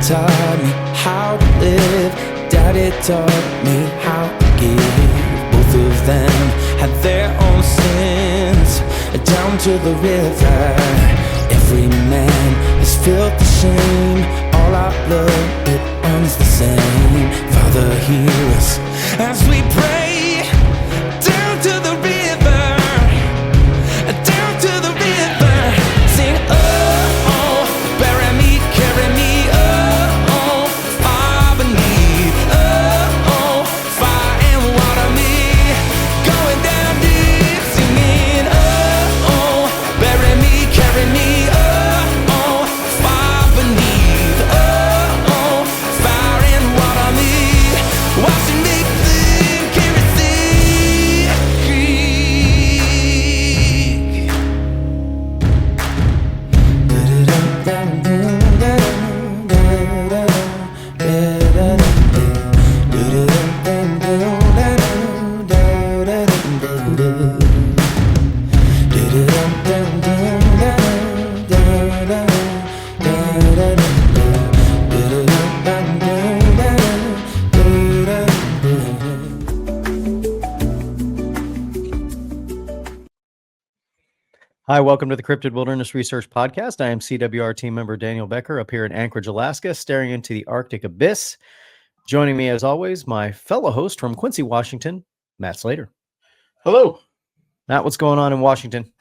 taught me how to live. Daddy taught me how to give. Both of them had their own sins. Down to the river, every man has felt the shame. All our blood, it runs the same. Father, hear us as we pray. Down to the river, down to the river. Sing, oh, oh, bury me, carry me, oh, oh, far beneath, oh, oh, fire and water me, going down deep, singing, oh, oh, bury me, carry me, oh, oh, far beneath, oh, oh, fire and water me, washing me clean, carry sea, Hi, welcome to the Cryptid Wilderness Research Podcast. I am CWR team member Daniel Becker up here in Anchorage, Alaska, staring into the Arctic abyss. Joining me, as always, my fellow host from Quincy, Washington, Matt Slater. Hello. Matt, what's going on in Washington?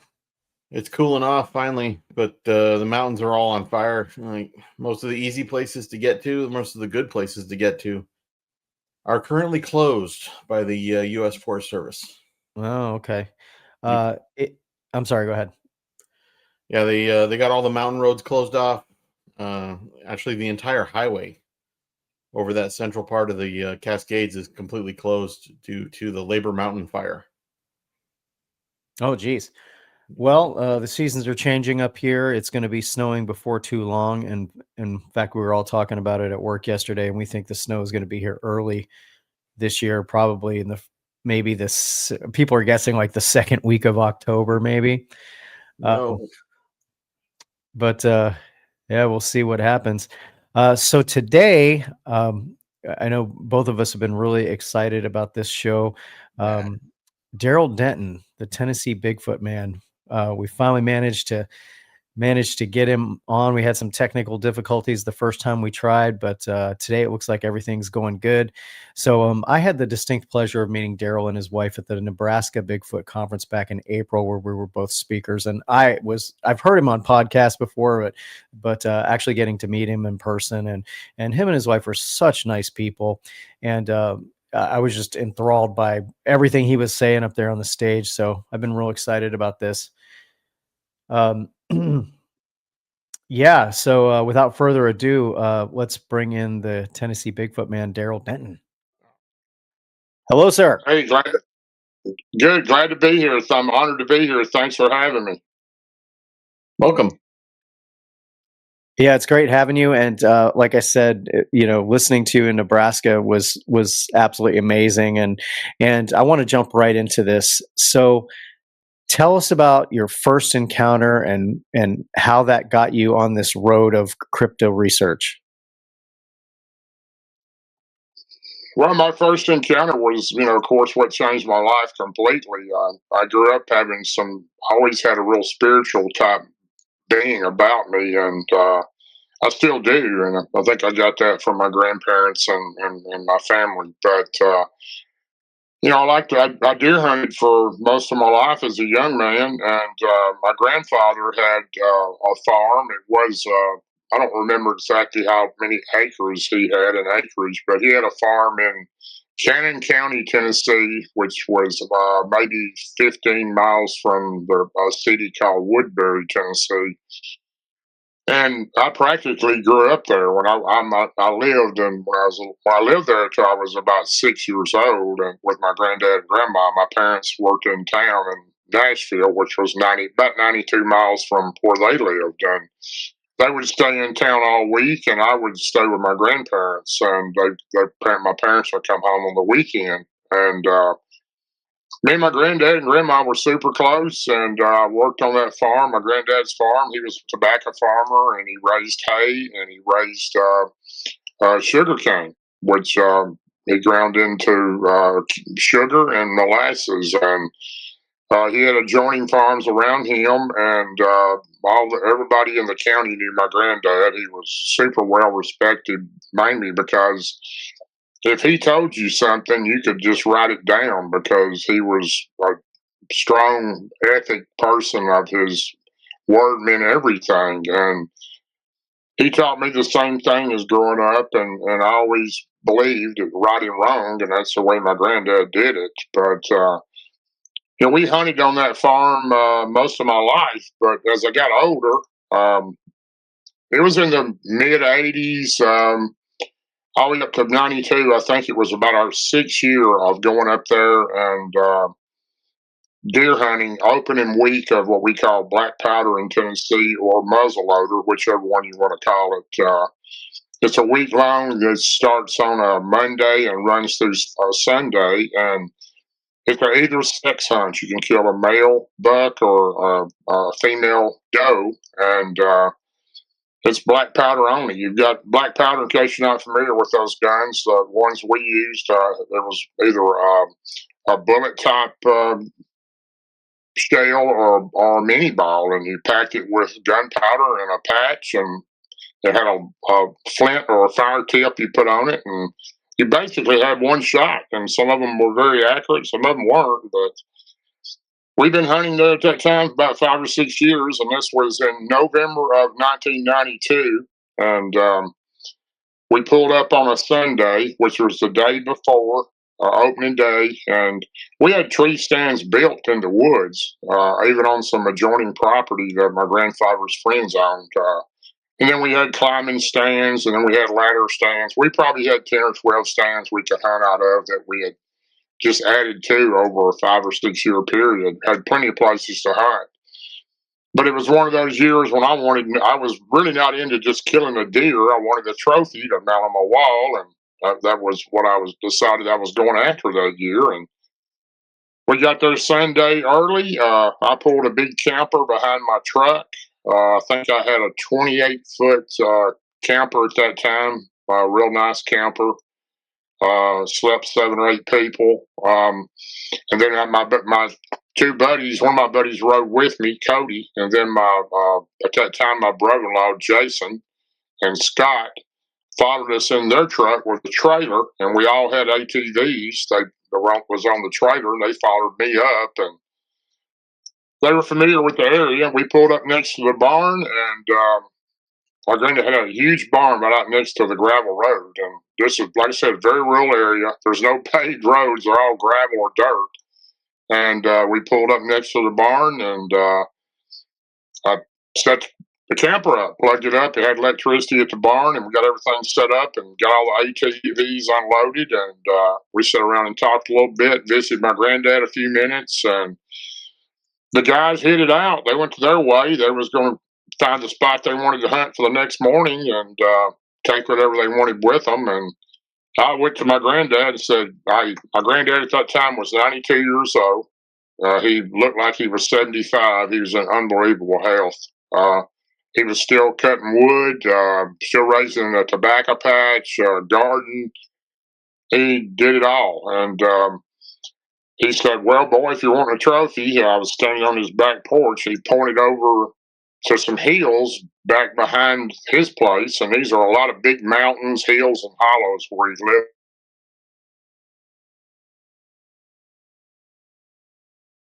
It's cooling off finally, but the mountains are all on fire. Like most of the easy places to get to, most of the good places to get to, are currently closed by the U.S. Forest Service. Oh, okay. I'm sorry, go ahead. Yeah, they got all the mountain roads closed off. Actually, the entire highway over that central part of the Cascades is completely closed due to the Labor Mountain fire. Oh, geez. Well, the seasons are changing up here. It's going to be snowing before too long. And in fact, we were all talking about it at work yesterday, and we think the snow is going to be here early this year, probably in people are guessing like the second week of October, maybe. No. But yeah, we'll see what happens. So today, I know both of us have been really excited about this show. Darrell Denton, the Tennessee Bigfoot Man. We finally managed to get him on. We had some technical difficulties the first time we tried, but today it looks like everything's going good. So I had the distinct pleasure of meeting Darrell and his wife at the Nebraska Bigfoot Conference back in April, where we were both speakers. And I've heard him on podcasts before, but actually getting to meet him in person, and him and his wife are such nice people. And I was just enthralled by everything he was saying up there on the stage. So I've been real excited about this. Yeah, so without further ado, let's bring in the Tennessee Bigfoot Man, Darrell Denton. Hello, sir. Hey, glad to be here. So I'm honored to be here. Thanks for having me. Welcome. Yeah, it's great having you. And like I said, listening to you in Nebraska was absolutely amazing. And I want to jump right into this. So tell us about your first encounter and how that got you on this road of crypto research. Well, my first encounter was, of course, what changed my life completely. I grew up always had a real spiritual type being about me, and I still do. And I think I got that from my grandparents and my family. But I deer hunted for most of my life as a young man, and my grandfather had a farm. It was, I don't remember exactly how many acres he had in acreage, but he had a farm in Cannon County, Tennessee, which was maybe 15 miles from a city called Woodbury, Tennessee. And I practically grew up there. When I lived, and when I lived there until I was about 6 years old, and with my granddad and grandma. My parents worked in town in Nashville, which was about 92 miles from where they lived, and they would stay in town all week, and I would stay with my grandparents. And my parents would come home on the weekend, and me and my granddad and grandma were super close, and worked on that farm, my granddad's farm. He was a tobacco farmer, and he raised hay, and he raised sugar cane, which he ground into sugar and molasses. And he had adjoining farms around him, and everybody in the county knew my granddad. He was super well respected, mainly because if he told you something, you could just write it down, because he was a strong ethic person. Of his word meant everything. And he taught me the same thing as growing up, and I always believed it right and wrong, and that's the way my granddad did it. But we hunted on that farm most of my life. But as I got older, um, it was in the mid '80s. All the way up to '92, I think it was about our 6th year of going up there and deer hunting, opening week of what we call black powder in Tennessee, or muzzleloader, whichever one you want to call it. It's a week long that starts on a Monday and runs through Sunday, and it's either sex hunt. You can kill a male buck or a female doe, and it's black powder only. You've got black powder, in case you're not familiar with those guns. The ones we used, it was either a bullet type shell or a mini ball, and you packed it with gunpowder and a patch, and it had a flint or a fire tip you put on it, and you basically had one shot. And some of them were very accurate, some of them weren't. But we've been hunting there at that time about 5 or 6 years, and this was in November of 1992. And we pulled up on a Sunday, which was the day before opening day, and we had tree stands built in the woods, even on some adjoining property that my grandfather's friends owned. And then we had climbing stands, and then we had ladder stands. We probably had 10 or 12 stands we could hunt out of that we had just added to over a 5 or 6 year period. Had plenty of places to hunt. But it was one of those years when I was really not into just killing a deer. I wanted a trophy to mount on my wall, and that was what I was decided I was going after that year. And we got there Sunday early. I pulled a big camper behind my truck. I think I had a 28-foot camper at that time, a real nice camper. Slept 7 or 8 people. And then my 2 buddies, one of my buddies rode with me, Cody, and then at that time my brother-in-law Jason and Scott followed us in their truck with the trailer, and we all had ATVs. The rump was on the trailer, and they followed me up, and they were familiar with the area. We pulled up next to the barn, and our granddad had a huge barn right out next to the gravel road. And this is, like I said, a very rural area. There's no paved roads; they're all gravel or dirt. And we pulled up next to the barn, and I set the camper up, plugged it up. It had electricity at the barn, and we got everything set up and got all the ATVs unloaded. And we sat around and talked a little bit, visited my granddad a few minutes, and the guys hit it out. They went to their way. They was going to find the spot they wanted to hunt for the next morning, and take whatever they wanted with them. And I went to my granddad and said, my granddad at that time was 92 years old. He looked like he was 75. He was in unbelievable health. He was still cutting wood, still raising a tobacco patch, garden. He did it all. And he said, "Well, boy, if you want a trophy," I was standing on his back porch. He pointed over to some hills back behind his place, and these are a lot of big mountains, hills, and hollows where he lived.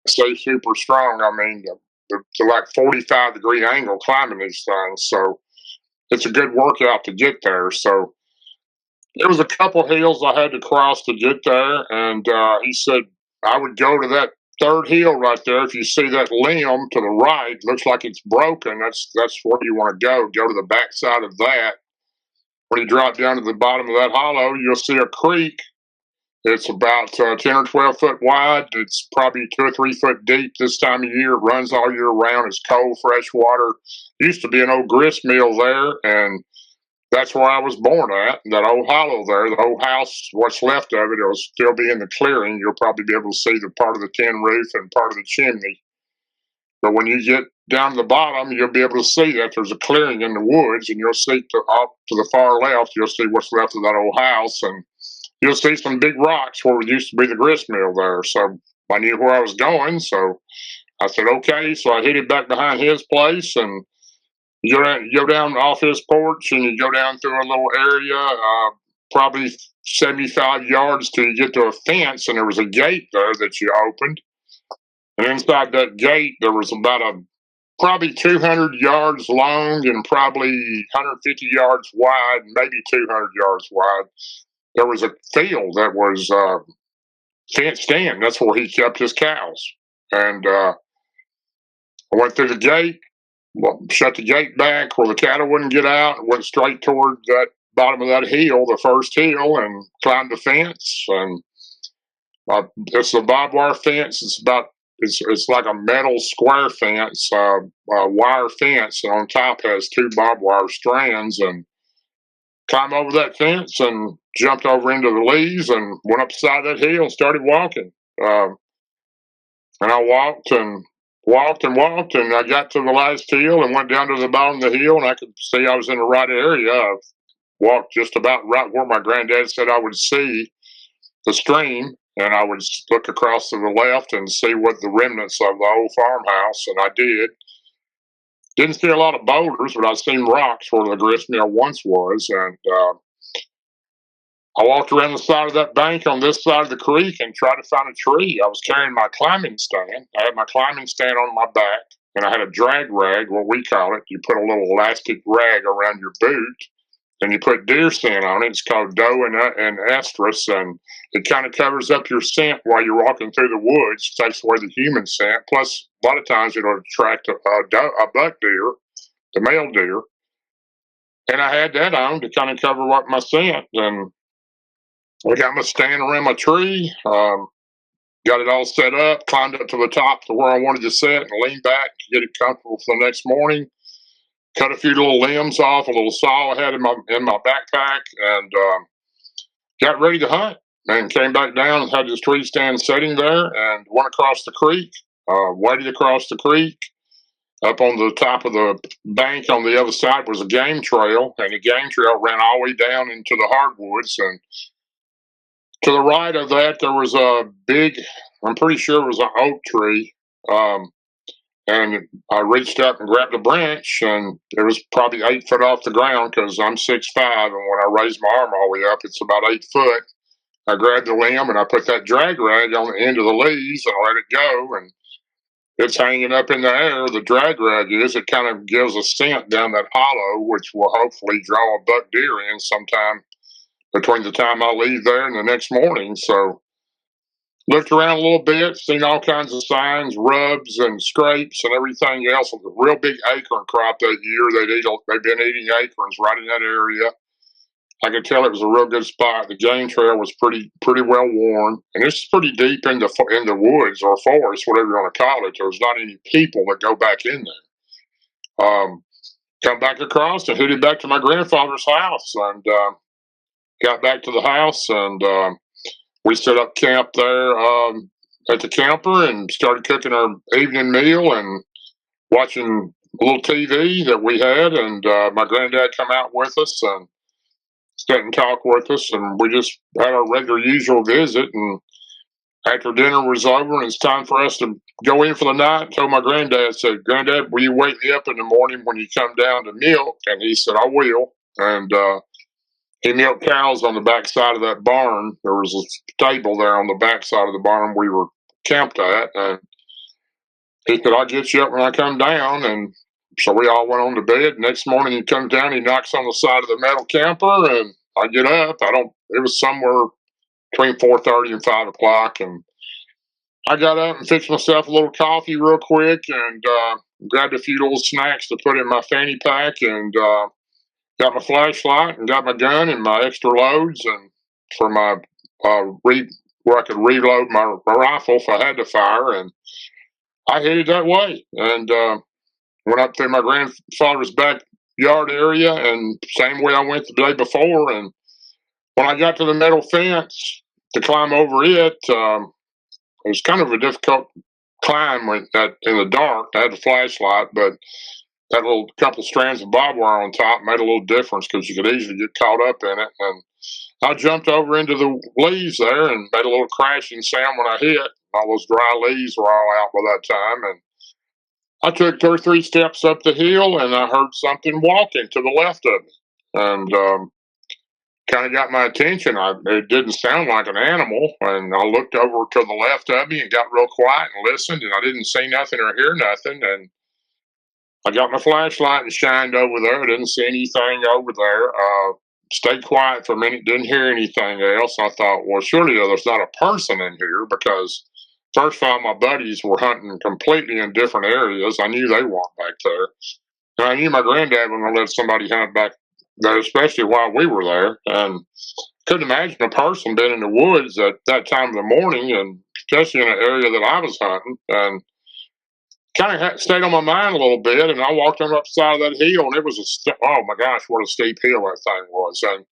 So super strong. I mean, the like 45-degree angle climbing these things. So it's a good workout to get there. So there was a couple hills I had to cross to get there, and he said I would go to that 3rd hill right there. If you see that limb to the right, looks like it's broken. That's where you want to go. Go to the back side of that. When you drop down to the bottom of that hollow, you'll see a creek. It's about 10 or 12 foot wide. It's probably 2 or 3 foot deep this time of year. It runs all year round. It's cold, fresh water. Used to be an old grist mill there, and that's where I was born at, that old hollow there. The old house, what's left of it, it'll still be in the clearing. You'll probably be able to see the part of the tin roof and part of the chimney. But when you get down to the bottom, you'll be able to see that there's a clearing in the woods, and you'll see off to the far left, you'll see what's left of that old house, and you'll see some big rocks where it used to be the grist mill there. So I knew where I was going, so I said, okay. So I headed back behind his place, and you go down off his porch, and you go down through a little area, probably 75 yards till you get to a fence, and there was a gate there that you opened. And inside that gate, there was about probably 200 yards long and probably 150 yards wide, maybe 200 yards wide. There was a field that was fenced in. That's where he kept his cows. And I went through the gate, shut the gate back where the cattle wouldn't get out, went straight toward that bottom of that hill, the first hill, and climbed the fence. And it's a barbed wire fence. It's like a metal square fence, a wire fence, and on top has two barbed wire strands. And climbed over that fence and jumped over into the leaves and went up the side of that hill and started walking. And I walked and walked and walked, and I got to the last hill and went down to the bottom of the hill, and I could see I was in the right area. I walked just about right where my granddad said I would see the stream, and I would look across to the left and see what the remnants of the old farmhouse, and I did. Didn't see a lot of boulders, but I seen rocks where the grist mill once was, and I walked around the side of that bank on this side of the creek and tried to find a tree. I was carrying my climbing stand. I had my climbing stand on my back, and I had a drag rag, what we call it. You put a little elastic rag around your boot, and you put deer scent on it. It's called doe and estrus, and it kind of covers up your scent while you're walking through the woods. It takes away the human scent. Plus, a lot of times it'll attract a buck deer, the male deer. And I had that on to kind of cover up my scent. And I got my stand around my tree, got it all set up, climbed up to the top to where I wanted to sit, and leaned back to get it comfortable for the next morning. Cut a few little limbs off, a little saw I had in my backpack, and got ready to hunt. And came back down and had this tree stand sitting there, and went across the creek, waded across the creek. Up on the top of the bank on the other side was a game trail, and the game trail ran all the way down into the hardwoods. And to the right of that, there was a big, I'm pretty sure it was an oak tree. And I reached up and grabbed a branch, and it was probably 8 foot off the ground because I'm 6'5", and when I raised my arm all the way up, it's about 8 foot. I grabbed the limb and I put that drag rag on the end of the leaves and I let it go, and it's hanging up in the air. The drag rag is. It kind of gives a scent down that hollow, which will hopefully draw a buck deer in sometime between the time I leave there and the next morning. So looked around a little bit, seen all kinds of signs, rubs and scrapes and everything else. It was a real big acorn crop that year. They've been eating acorns right in that area. I could tell it was a real good spot. The game trail was pretty well worn, and it's pretty deep in the woods or forest, whatever you want to call it. There's not any people that go back in there. Come back across and headed back to my grandfather's house, and got back to the house, and we set up camp there at the camper and started cooking our evening meal and watching a little TV that we had, and my granddad come out with us and sit and talk with us, and we just had our regular usual visit. And after dinner was over and it's time for us to go in for the night, I told my granddad, said, "Granddad, will you wake me up in the morning when you come down to milk?" And he said, "I will." And he milked cows on the back side of that barn. There was a stable there on the back side of the barn we were camped at, and he said, "I'll get you up when I come down." And so we all went on to bed. Next morning he comes down, he knocks on the side of the metal camper, and I get up. It was somewhere between 4:30 and 5 o'clock, and I got up and fixed myself a little coffee real quick, and grabbed a few little snacks to put in my fanny pack, and got my flashlight and got my gun and my extra loads, and for my where I could reload my rifle if I had to fire, and I headed that way, and went up through my grandfather's yard area, and same way I went the day before. And when I got to the metal fence to climb over it, it was kind of a difficult climb with that in the dark. I had a flashlight, but that little couple strands of barbed wire on top made a little difference because you could easily get caught up in it. And I jumped over into the leaves there and made a little crashing sound when I hit. All those dry leaves were all out by that time. And I took 2 or 3 steps up the hill and I heard something walking to the left of me. And kind of got my attention. It didn't sound like an animal. And I looked over to the left of me and got real quiet and listened. And I didn't see nothing or hear nothing. And I got my flashlight and shined over there. I didn't see anything over there. Stayed quiet for a minute, didn't hear anything else. I thought, well, surely there's not a person in here because first of all, my buddies were hunting completely in different areas. I knew they weren't back there. And I knew my granddad wasn't going to let somebody hunt back there, especially while we were there. And couldn't imagine a person being in the woods at that time of the morning, and especially in an area that I was hunting. And kind of stayed on my mind a little bit, and I walked on up the side of that hill, and it was oh my gosh, what a steep hill that thing was. And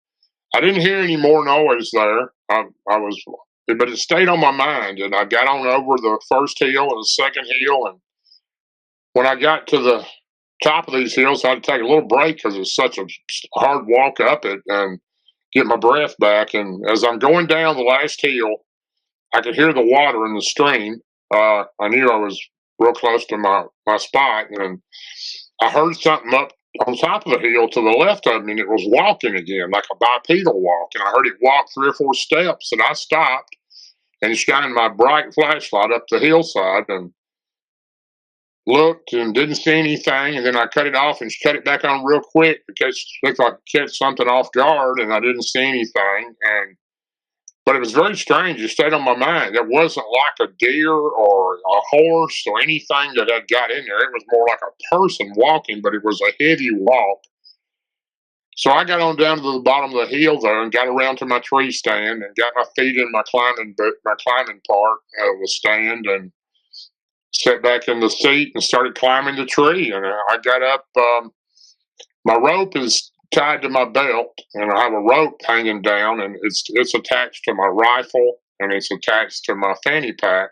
I didn't hear any more noise there. But it stayed on my mind, and I got on over the first hill and the second hill, and when I got to the top of these hills, I had to take a little break because it was such a hard walk up it and get my breath back. And as I'm going down the last hill, I could hear the water in the stream. I knew I was real close to my spot, and I heard something up on top of the hill to the left of me, and it was walking again, like a bipedal walk. And I heard it walk 3 or 4 steps, and I stopped and shined my bright flashlight up the hillside and looked and didn't see anything. And then I cut it off and cut it back on real quick because it looked like I catch something off guard, and I didn't see anything. But it was very strange. It stayed on my mind. It wasn't like a deer or a horse or anything that had got in there. It was more like a person walking, but it was a heavy walk. So I got on down to the bottom of the hill there and got around to my tree stand and got my feet in my climbing part of the stand and sat back in the seat and started climbing the tree. And I got up. My rope is tied to my belt, and I have a rope hanging down, and it's attached to my rifle, and it's attached to my fanny pack,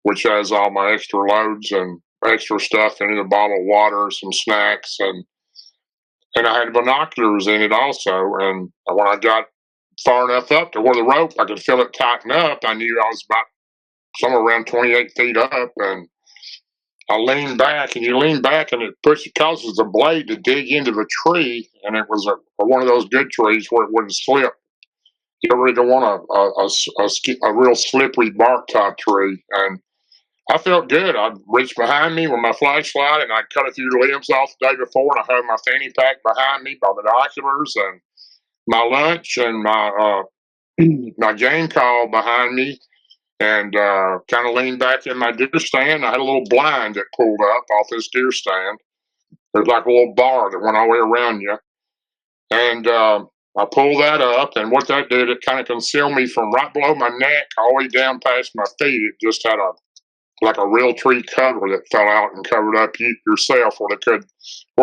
which has all my extra loads and extra stuff in it, a bottle of water, some snacks, and I had binoculars in it also. And when I got far enough up to where the rope, I could feel it tighten up. I knew I was about somewhere around 28 feet up, and I leaned back, and you lean back, and it causes the blade to dig into the tree, and it was one of those good trees where it wouldn't slip. You really don't want a real slippery bark type tree. And I felt good. I reached behind me with my flashlight, and I cut a few limbs off the day before, and I had my fanny pack behind me, my binoculars, and my lunch, and my my game call behind me. And kind of leaned back in my deer stand. I had a little blind that pulled up off this deer stand. There's like a little bar that went all the way around you. And I pulled that up, and what that did, it kind of concealed me from right below my neck all the way down past my feet. It just had like a real tree cover that fell out and covered up yourself where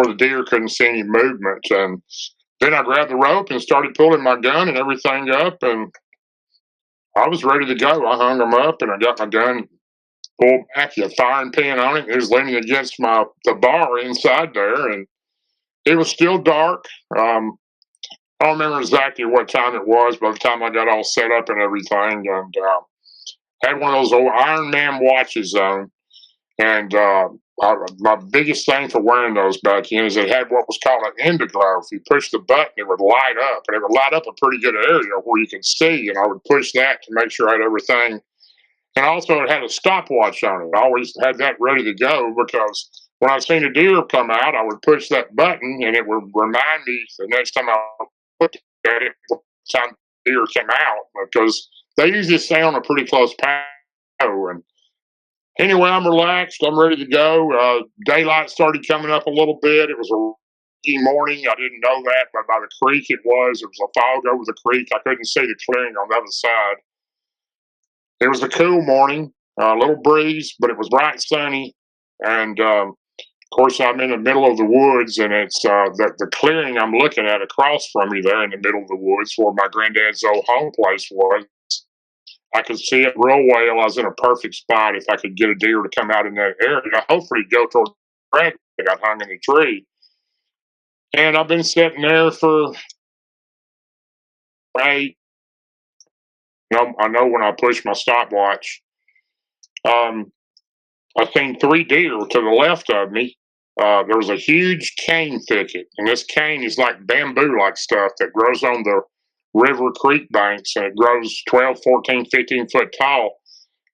the deer couldn't see any movement. And then I grabbed the rope and started pulling my gun and everything up, and I was ready to go. I hung them up, and I got my gun pulled back, a firing pin on it. It was leaning against the bar inside there, and it was still dark. I don't remember exactly what time it was by the time I got all set up and everything, and had one of those old Iron Man watches on. And my biggest thing for wearing those back then is it had what was called an indiglow. If you push the button, it would light up, and it would light up a pretty good area where you could see. And I would push that to make sure I had everything. And also, it had a stopwatch on it. I always had that ready to go because when I seen a deer come out, I would push that button, and it would remind me the next time I looked at it, what time the deer came out, because they usually stay on a pretty close path. And anyway, I'm relaxed. I'm ready to go. Daylight started coming up a little bit. It was a rainy morning. I didn't know that, but by the creek it was. There was a fog over the creek. I couldn't see the clearing on the other side. It was a cool morning, a little breeze, but it was bright sunny. And Of course, I'm in the middle of the woods, and it's the clearing I'm looking at across from me there in the middle of the woods where my granddad's old home place was. I could see it real well. I was in a perfect spot if I could get a deer to come out in that area. Hopefully, go toward the track that got hung in the tree. And I've been sitting there for 8. I know when I push my stopwatch. I've seen 3 deer to the left of me. There was a huge cane thicket, and this cane is like bamboo-like stuff that grows on the river creek banks, and it grows 12, 14, 15 foot tall.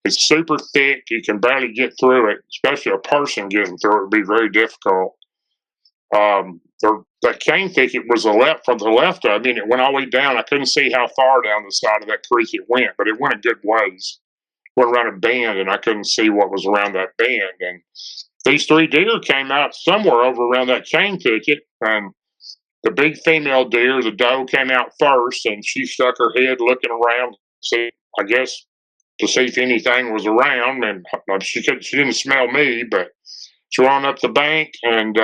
It's super thick. You can barely get through it, especially a person getting through it would be very difficult. That cane thicket was from the left of me, and it went all the way down. I couldn't see how far down the side of that creek it went, but it went a good ways. Went around a bend, and I couldn't see what was around that bend. And these 3 deer came out somewhere over around that cane thicket, and the big female deer, the doe, came out first, and she stuck her head looking around, I guess, to see if anything was around. And she didn't smell me, but she went up the bank, and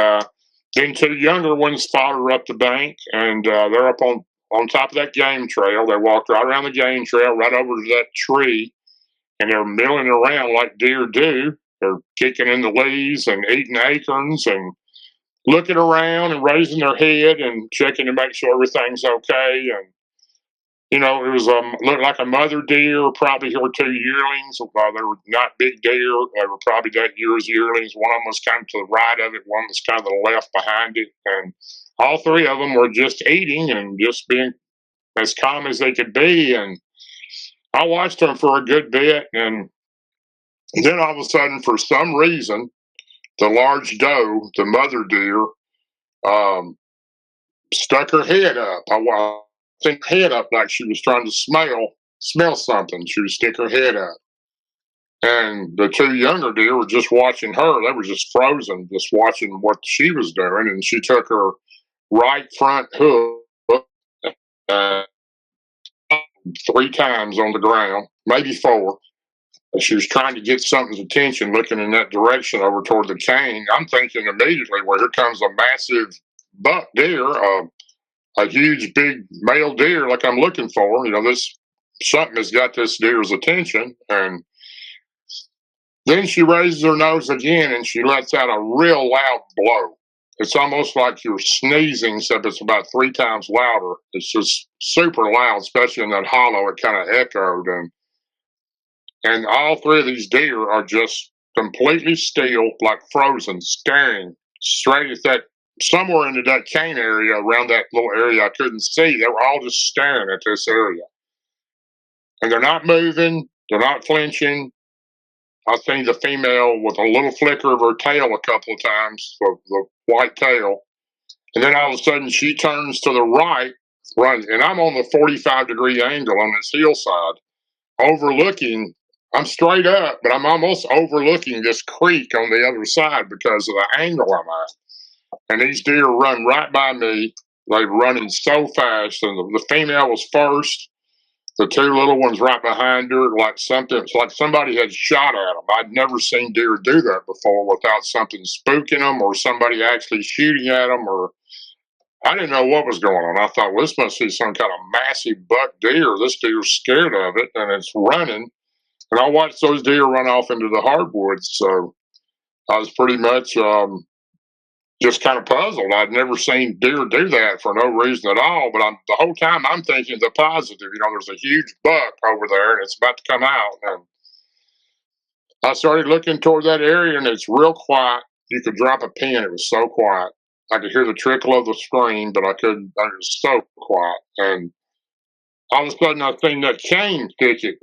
then 2 younger ones followed her up the bank, and they're up on top of that game trail. They walked right around the game trail, right over to that tree, and they're milling around like deer do. They're kicking in the leaves and eating acorns and looking around and raising their head and checking to make sure everything's okay. And it was looked like a mother deer, probably her 2 yearlings. They were not big deer. They were probably that year's yearlings. One of them was kind of to the right of it. One was kind of to the left behind it. And all 3 of them were just eating and just being as calm as they could be. And I watched them for a good bit, and then all of a sudden, for some reason, the large doe, the mother deer, stuck her head up. I think her head up like she was trying to smell something. She would stick her head up. And the 2 younger deer were just watching her. They were just frozen, just watching what she was doing. And she took her right front hoof uh, 3 times on the ground, maybe 4. And she was trying to get something's attention, looking in that direction over toward the cane. I'm thinking immediately, well, here comes a massive buck deer, a huge, big male deer like I'm looking for. Something has got this deer's attention. And then she raises her nose again, and she lets out a real loud blow. It's almost like you're sneezing, except it's about 3 times louder. It's just super loud, especially in that hollow. It kind of echoed. And all 3 of these deer are just completely still, like frozen, staring straight at that, somewhere into that cane area, around that little area I couldn't see. They were all just staring at this area. And they're not moving. They're not flinching. I seen the female with a little flicker of her tail a couple of times, the white tail. And then all of a sudden she turns to the right, runs, and I'm on the 45-degree angle on this hillside, overlooking. I'm straight up, but I'm almost overlooking this creek on the other side because of the angle I'm at. And these deer run right by me. They're running so fast, and the female was first. The 2 little ones right behind her, like somebody had shot at them. I'd never seen deer do that before without something spooking them or somebody actually shooting at them. Or I didn't know what was going on. I thought, well, this must be some kind of massive buck deer. This deer's scared of it, and it's running. And I watched those deer run off into the hardwoods. So I was pretty much just kind of puzzled. I'd never seen deer do that for no reason at all. But the whole time I'm thinking the positive. There's a huge buck over there, and it's about to come out. And I started looking toward that area, and it's real quiet. You could drop a pin. It was so quiet. I could hear the trickle of the stream, but I couldn't. It was so quiet. And all of a sudden, I seen that cane thicket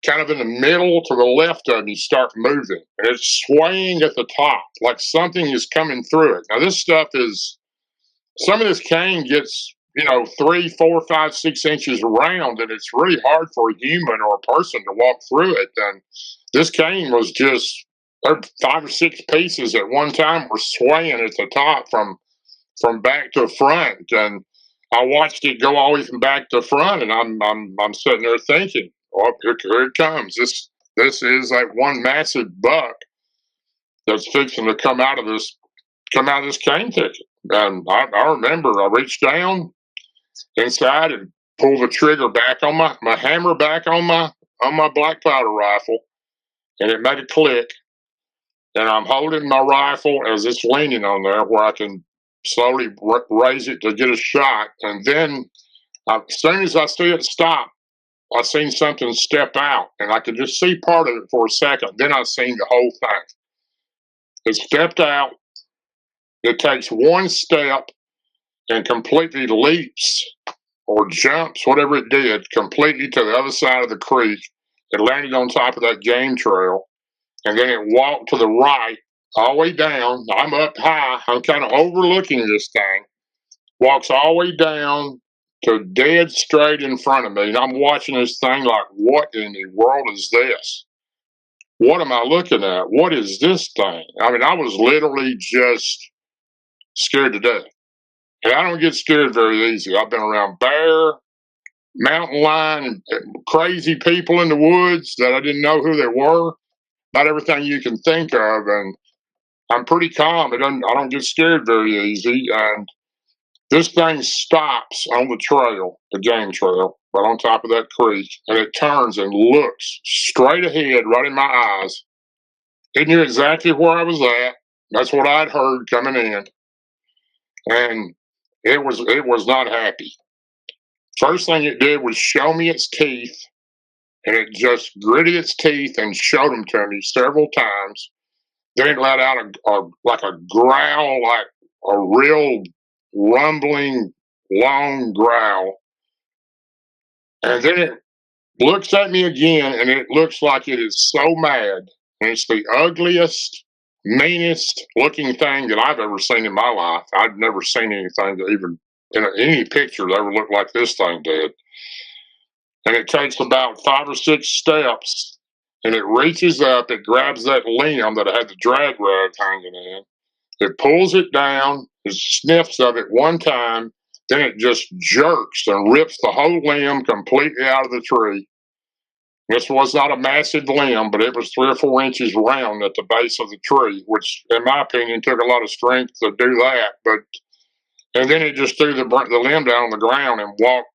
kind of in the middle to the left of me start moving, and it's swaying at the top like something is coming through it. Now this stuff is, some of this cane gets 3, 4, 5, 6 inches around, and it's really hard for a human or a person to walk through it. And this cane was just 5 or 6 pieces at one time were swaying at the top from back to front, and I watched it go all the way from back to front, and I'm sitting there thinking, oh, here it comes. This is like one massive buck. that's fixing to come out of this cane thicket. And I remember I reached down inside and pulled the trigger back on my hammer back on my black powder rifle, and it made a click. And I'm holding my rifle as it's leaning on there where I can slowly raise it to get a shot. And then as soon as I see it stop, I seen something step out, and I could just see part of it for a second. Then I seen the whole thing. It stepped out. It takes one step and completely leaps or jumps, whatever it did, completely to the other side of the creek. It landed on top of that game trail, and then it walked to the right all the way down. I'm up high. I'm kind of overlooking this thing. Walks all the way down to dead straight in front of me. And I'm watching this thing like, what in the world is this? What am I looking at? What is this thing? I mean, I was literally just scared to death. And I don't get scared very easy. I've been around bear, mountain lion, and crazy people in the woods that I didn't know who they were. About everything you can think of. And I'm pretty calm. I don't get scared very easy. And this thing stops on the trail, the game trail, right on top of that creek, and it turns and looks straight ahead, right in my eyes. It knew exactly where I was at. That's what I'd heard coming in. And it was not happy. First thing it did was show me its teeth, and it just gritted its teeth and showed them to me several times. Then it let out like a growl, like a real rumbling, long growl. And then it looks at me again, and it looks like it is so mad. And it's the ugliest, meanest looking thing that I've ever seen in my life. I've never seen anything that even in any picture that ever looked like this thing did. And it takes about 5 or 6 steps, and it reaches up, it grabs that limb that I had the drag rag hanging in. It pulls it down, it sniffs of it one time, then it just jerks and rips the whole limb completely out of the tree. This was not a massive limb, but it was 3 or 4 inches round at the base of the tree, which, in my opinion, took a lot of strength to do that. And then it just threw the limb down on the ground and walked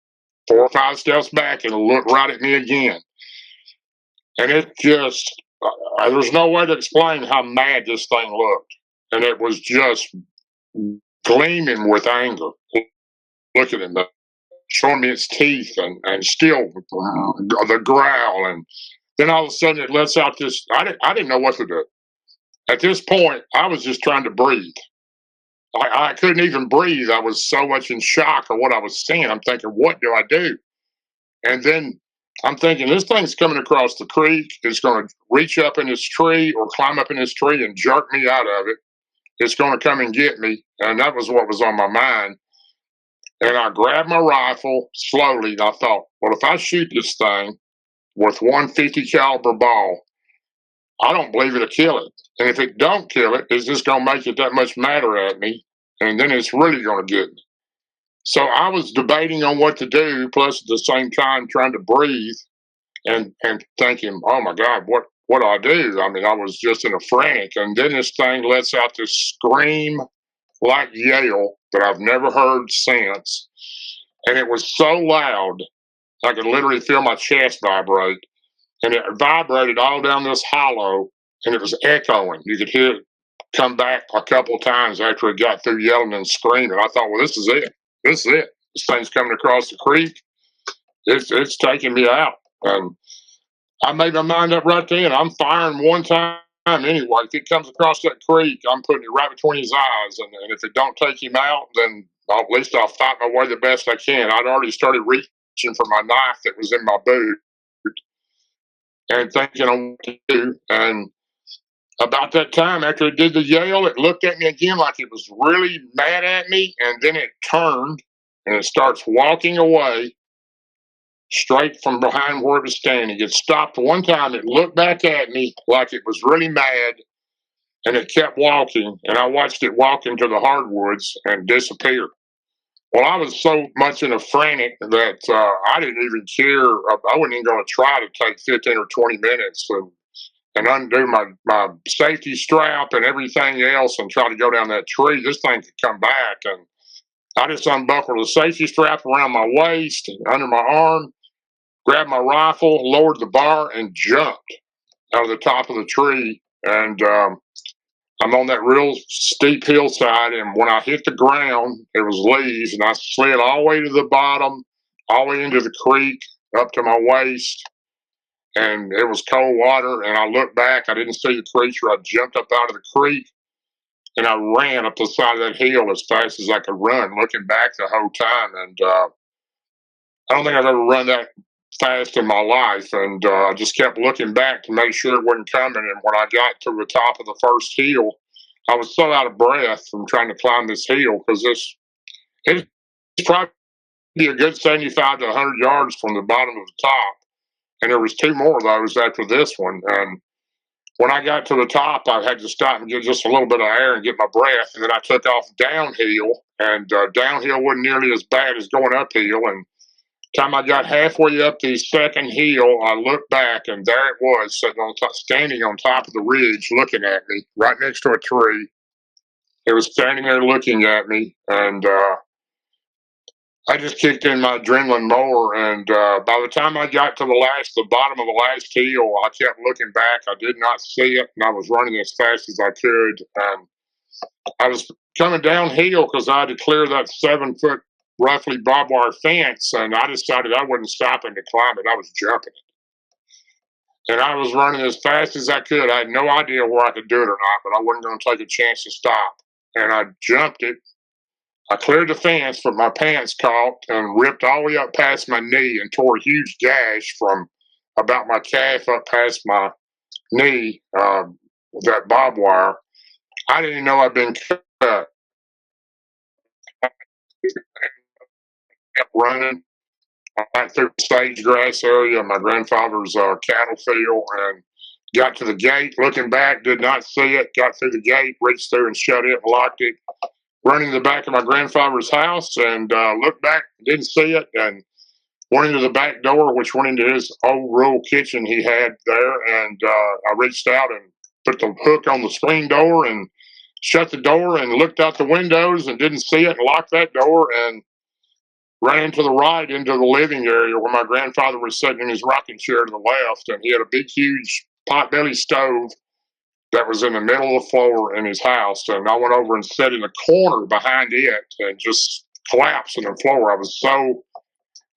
4 or 5 steps back and looked right at me again. And it just, there's no way to explain how mad this thing looked. And it was just gleaming with anger. Look at it, showing me its teeth and still the growl. And then all of a sudden it lets out this, I didn't know what to do. At this point, I was just trying to breathe. I couldn't even breathe. I was so much in shock of what I was seeing. I'm thinking, what do I do? And then I'm thinking, this thing's coming across the creek. It's going to reach up in this tree or climb up in this tree and jerk me out of it. It's going to come and get me. And that was what was on my mind. And I grabbed my rifle slowly, and I thought, well, if I shoot this thing with 150 caliber ball, I don't believe it'll kill it. And if it don't kill it, it's just going to make it that much madder at me, and then it's really going to get me. So I was debating on what to do, plus at the same time trying to breathe and thinking, oh my God, what do I do? I mean, I was just in a frantic. And then this thing lets out this scream like yell that I've never heard since. And it was so loud, I could literally feel my chest vibrate. And it vibrated all down this hollow, and it was echoing. You could hear it come back a couple of times after it got through yelling and screaming. I thought, well, this is it. This is it. This thing's coming across the creek. It's taking me out. And I made my mind up right then. I'm firing one time anyway. If it comes across that creek, I'm putting it right between his eyes. And if it don't take him out, then at least I'll fight my way the best I can. I'd already started reaching for my knife that was in my boot and thinking on what to do. And about that time, after it did the yell, it looked at me again like it was really mad at me. And then it turned and it starts walking away straight from behind where it was standing. It stopped one time. It looked back at me like it was really mad, and it kept walking. And I watched it walk into the hardwoods and disappear. Well, I was so much in a frantic that I didn't even care. I wasn't even going to try to take 15 or 20 minutes and undo my safety strap and everything else and try to go down that tree, this thing could come back. And I just unbuckled the safety strap around my waist and under my arm, grabbed my rifle, lowered the bar, and jumped out of the top of the tree. And I'm on that real steep hillside, and when I hit the ground, it was leaves, and I slid all the way to the bottom, all the way into the creek, up to my waist, and it was cold water. And I looked back, I didn't see the creature. I jumped up out of the creek, and I ran up the side of that hill as fast as I could run, looking back the whole time. And I don't think I've ever run that fast in my life. And I just kept looking back to make sure it wasn't coming. And when I got to the top of the first hill, I was so out of breath from trying to climb this hill, because it's probably a good 75 to 100 yards from the bottom of the top. And there was two more of those after this one. And when I got to the top, I had to stop and get just a little bit of air and get my breath. And then I took off downhill, and downhill wasn't nearly as bad as going uphill. And time I got halfway up the second hill, I looked back, and there it was, standing on top of the ridge, looking at me, right next to a tree. It was standing there looking at me, and I just kicked in my adrenaline more. And by the time I got to the bottom of the last hill, I kept looking back. I did not see it, and I was running as fast as I could. And I was coming downhill because I had to clear that 7-foot roughly barbed wire fence, and I decided I wasn't stopping to climb it. I was jumping it. And I was running as fast as I could. I had no idea where I could do it or not, but I wasn't going to take a chance to stop. And I jumped it. I cleared the fence, but my pants caught and ripped all the way up past my knee and tore a huge gash from about my calf up past my knee, that barbed wire. I didn't know I'd been cut. I kept running. I went through the sage grass area, my grandfather's cattle field, and got to the gate. Looking back, did not see it. Got through the gate, reached through and shut it, locked it. Running to the back of my grandfather's house, and looked back, didn't see it, and went into the back door, which went into his old rural kitchen he had there. And I reached out and put the hook on the screen door and shut the door and looked out the windows and didn't see it, and locked that door, and ran to the right into the living area where my grandfather was sitting in his rocking chair to the left, and he had a big, huge potbelly stove that was in the middle of the floor in his house. And I went over and sat in the corner behind it and just collapsed on the floor. I was so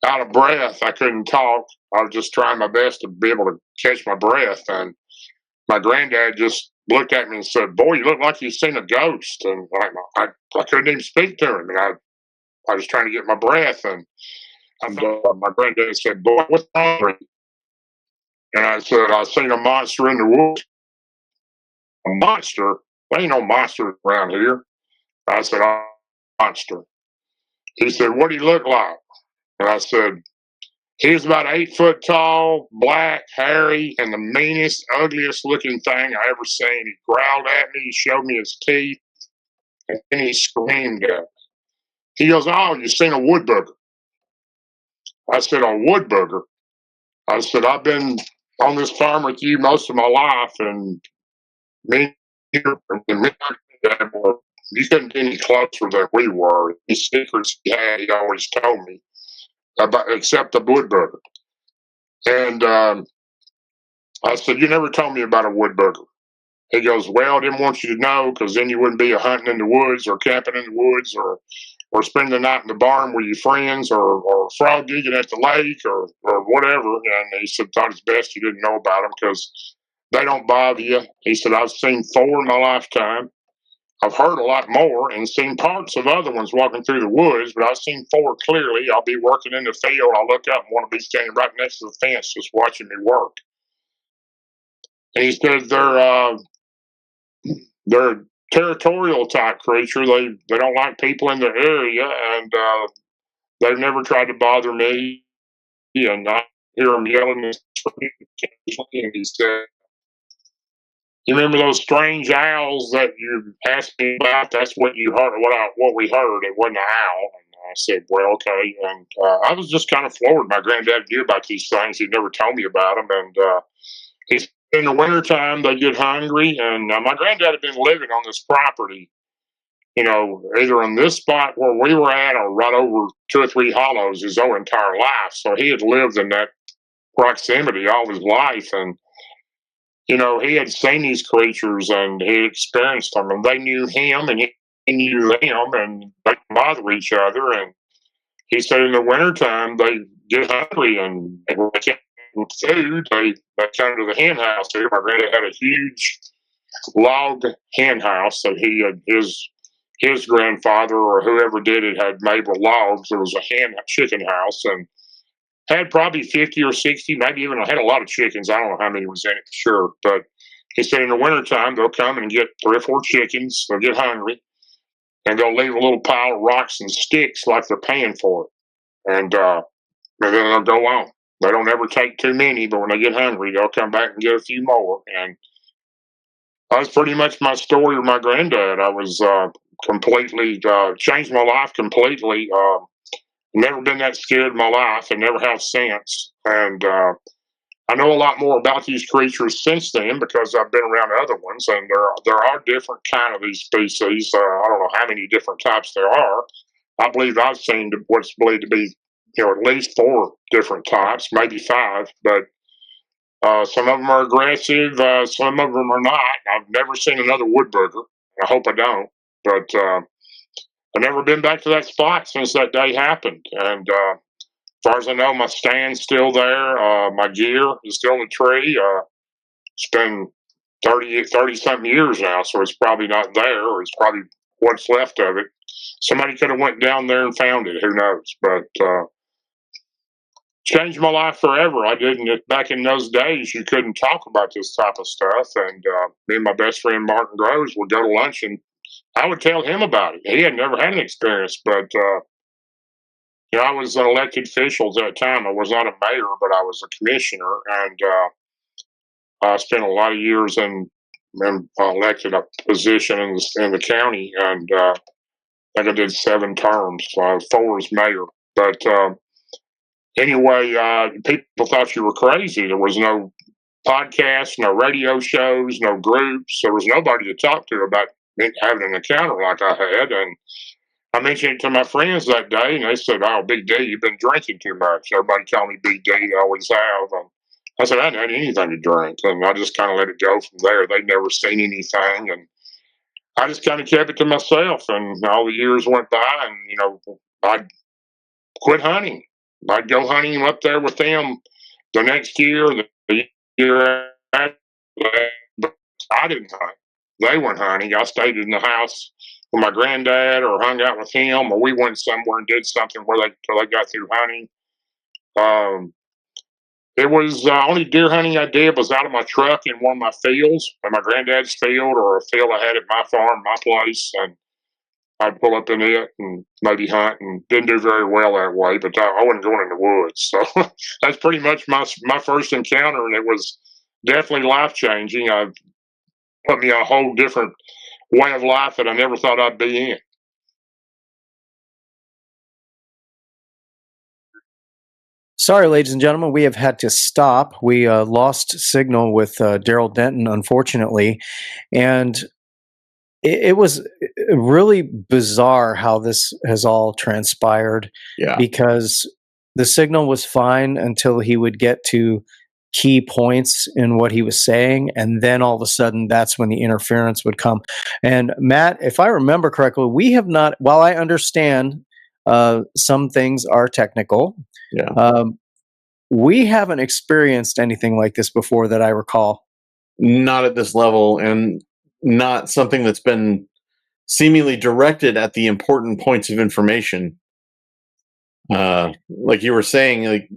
out of breath, I couldn't talk. I was just trying my best to be able to catch my breath. And my granddad just looked at me and said, "Boy, you look like you've seen a ghost." And I couldn't even speak to him. And I was trying to get my breath. And my granddad said, "Boy, what's wrong with you?" And I said, "I seen a monster in the woods." "A monster? There ain't no monster around here." I said, "A monster." He said, "What do he look like?" And I said, "He was about 8 foot tall, black, hairy, and the meanest, ugliest looking thing I ever seen. He growled at me, he showed me his teeth, and then he screamed at me. He goes, 'Oh, you seen a wood booger?' I said, 'A wood booger?' I said, 'I've been on this farm with you most of my life, and me and you couldn't be any closer than we were. These secrets he had, he always told me about, except the wood booger.' And I said, 'You never told me about a wood booger.' He goes, 'Well, I didn't want you to know, because then you wouldn't be hunting in the woods or camping in the woods or spending the night in the barn with your friends or frog gigging at the lake or whatever.' And he said, 'Thought it's best you didn't know about them because they don't bother you.' He said, 'I've seen 4 in my lifetime. I've heard a lot more and seen parts of other ones walking through the woods, but I've seen 4 clearly. I'll be working in the field. I'll look up and want to be standing right next to the fence just watching me work.' And he said, they're a territorial type creature. They don't like people in the area, and they've never tried to bother me. And I hear them yelling and screaming." And he said, "You remember those strange owls that you asked me about? That's what you heard. What we heard. It wasn't an owl." And I said, "Well, okay." And I was just kind of floored. My granddad knew about these things. He never told me about them. And he In the wintertime, they get hungry, and my granddad had been living on this property, either on this spot where we were at or right over 2 or 3 hollows his whole entire life. So he had lived in that proximity all his life. And, he had seen these creatures and he experienced them, and they knew him and he knew them, and they bother each other. And he said in the wintertime, they get hungry and they can't get food. They come to the hen house here. My granddad had a huge log hen house that he had his grandfather or whoever did it had made with logs. It was a chicken house, and had probably 50 or 60, maybe even had a lot of chickens. I don't know how many was in it for sure, but he said in the wintertime they'll come and get 3 or 4 chickens. They'll get hungry, and they'll leave a little pile of rocks and sticks like they're paying for it, and then they'll go on. They don't ever take too many, but when they get hungry, they'll come back and get a few more. And that was pretty much my story with my granddad. I was completely changed my life completely. Never been that scared in my life, and never have since. And I know a lot more about these creatures since then because I've been around other ones, and there are different kind of these species. I don't know how many different types there are. I believe I've seen what's believed to be, at least 4 different types, maybe 5. But some of them are aggressive. Some of them are not. I've never seen another wood booger. I hope I don't. But I've never been back to that spot since that day happened. And as far as I know, my stand's still there. My gear is still in the tree. It's been 30 something years now, so it's probably not there, or it's probably what's left of it. Somebody could have went down there and found it. Who knows? But changed my life forever. I didn't. Back in those days, you couldn't talk about this type of stuff. And me and my best friend Martin Groves would go to lunch, and I would tell him about it. He had never had an experience, but I was an elected official at that time. I was not a mayor, but I was a commissioner, and I spent a lot of years in elected a position in the county, and I think I did 7 terms. 4 as mayor, but. Anyway, people thought you were crazy. There was no podcasts, no radio shows, no groups. There was nobody to talk to about having an encounter like I had. And I mentioned it to my friends that day, and they said, "Oh, Big D, you've been drinking too much." Everybody called me Big D. I always have. And I said, I hadn't had anything to drink. And I just kind of let it go from there. They'd never seen anything. And I just kind of kept it to myself. And all the years went by, and, I'd quit hunting. I'd go hunting up there with them the next year, the year after that, but I didn't hunt. They went hunting. I stayed in the house with my granddad, or hung out with him, or we went somewhere and did something till they got through hunting. It was only deer hunting I did was out of my truck in one of my fields, in my granddad's field, or a field I had at my farm, my place, and I'd pull up in it and maybe hunt, and didn't do very well that way, but I wasn't going in the woods. So that's pretty much my first encounter, and it was definitely life-changing. It put me on a whole different way of life that I never thought I'd be in. Sorry, ladies and gentlemen, we have had to stop. We lost signal with Darrell Denton, unfortunately, and it was really bizarre how this has all transpired. Yeah. Because the signal was fine until he would get to key points in what he was saying, and then all of a sudden that's when the interference would come. And Matt, if I remember correctly, we have not, while I understand some things are technical, we haven't experienced anything like this before that I recall. Not at this level, and not something that's been seemingly directed at the important points of information. Like you were saying, like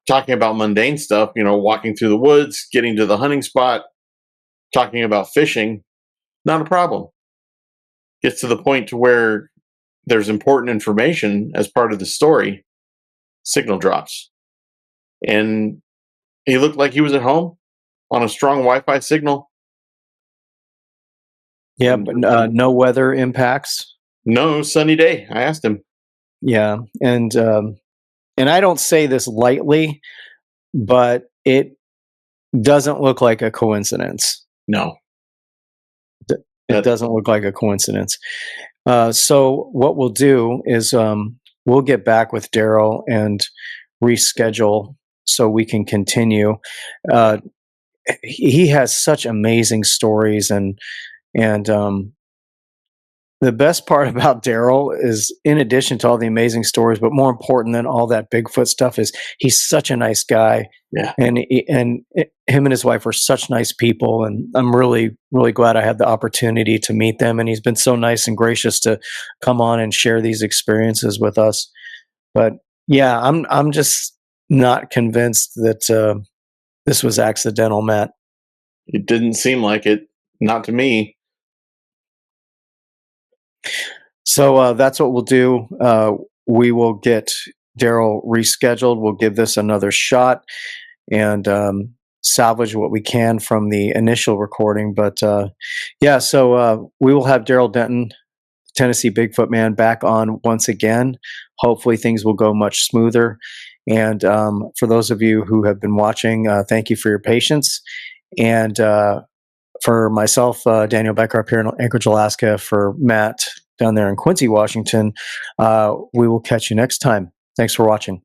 talking about mundane stuff, walking through the woods, getting to the hunting spot, talking about fishing, not a problem. Gets to the point to where there's important information as part of the story, signal drops. And he looked like he was at home on a strong Wi-Fi signal. Yeah, but no weather impacts. No, sunny day. I asked him. Yeah, and I don't say this lightly, but it doesn't look like a coincidence. No. It doesn't look like a coincidence. So what we'll do is we'll get back with Darrell and reschedule so we can continue. He has such amazing stories, and the best part about Darrell is, in addition to all the amazing stories, but more important than all that Bigfoot stuff, is he's such a nice guy. Yeah. And him and his wife are such nice people, and I'm really, really glad I had the opportunity to meet them. And he's been so nice and gracious to come on and share these experiences with us. But yeah, I'm just not convinced that this was accidental, Matt. It didn't seem like it. Not to me. So that's what we'll do. We will get Darrell rescheduled. We'll give this another shot and salvage what we can from the initial recording. But yeah, so we will have Darrell Denton, Tennessee Bigfoot Man, back on once again. Hopefully things will go much smoother. And for those of you who have been watching, thank you for your patience. And for myself, Daniel Becker up here in Anchorage, Alaska, for Matt down there in Quincy, Washington, we will catch you next time. Thanks for watching.